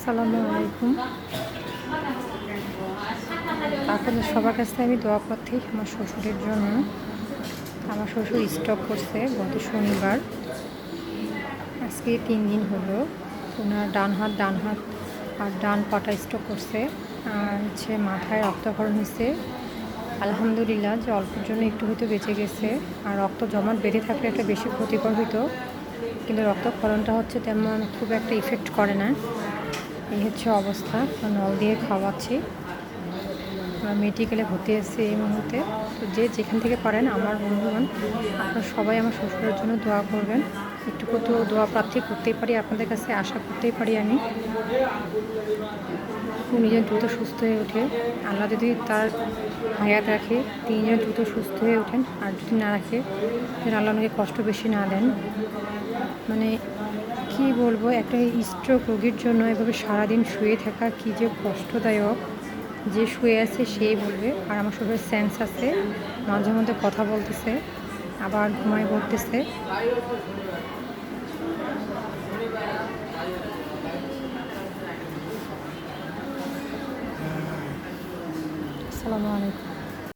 আসসালামু আলাইকুম। আপনাদের সবার কাছ থেকে আমি দোয়া প্রার্থী আমার শ্বশুরের জন্য। আমার শ্বশুর স্ট্রোক করছে গত শনিবার। আজকে 3 দিন হলো। ওনার ডান হাত আর ডান পাটা স্ট্রোক করছে। আর মাথায় রক্তক্ষরণ হয়েছে। আলহামদুলিল্লাহ যে অল্পের জন্য একটু হয়তো বেঁচে গেছে। আর রক্ত জমাট বেঁধে থাকলে একটা বেশি ক্ষতিকর হইতো, কিন্তু রক্তক্ষরণটা তেমন খুব একটা ইফেক্ট করে না। এই অবস্থা। নল দিয়ে খাওয়াচ্ছি। আমরা মেডিকেলে ভর্তি আছি এই মুহূর্তে। তো যে যেখান থেকে পারেন আমার বন্ধুগণ, আপনারা সবাই আমার শ্বশুরের জন্য দোয়া করবেন। একটুকু তো দোয়া প্রার্থী করতেই পারি, আপনাদের কাছে আশা করতেই পারি আমি। উনি যেন দ্রুত সুস্থ হয়ে ওঠে। আল্লাহ যদি তার হায়াত রাখে, তিনি যেন দ্রুত সুস্থ হয়ে ওঠেন। আর যদি না রাখে, যেন আল্লাহ ওনাকে কষ্ট বেশি না দেন। মানে কি বলবো, একটা স্ট্রোক রোগীর জন্য এভাবে সারাদিন শুয়ে থাকা কি যে কষ্টদায়ক। যে শুয়ে আছে সেই বলবে। আর আমার শরীরে সেন্স আছে, মাঝে মধ্যে কথা বলতেছে, আবার ঘুমায় পড়তেছে। আসসালামু আলাইকুম।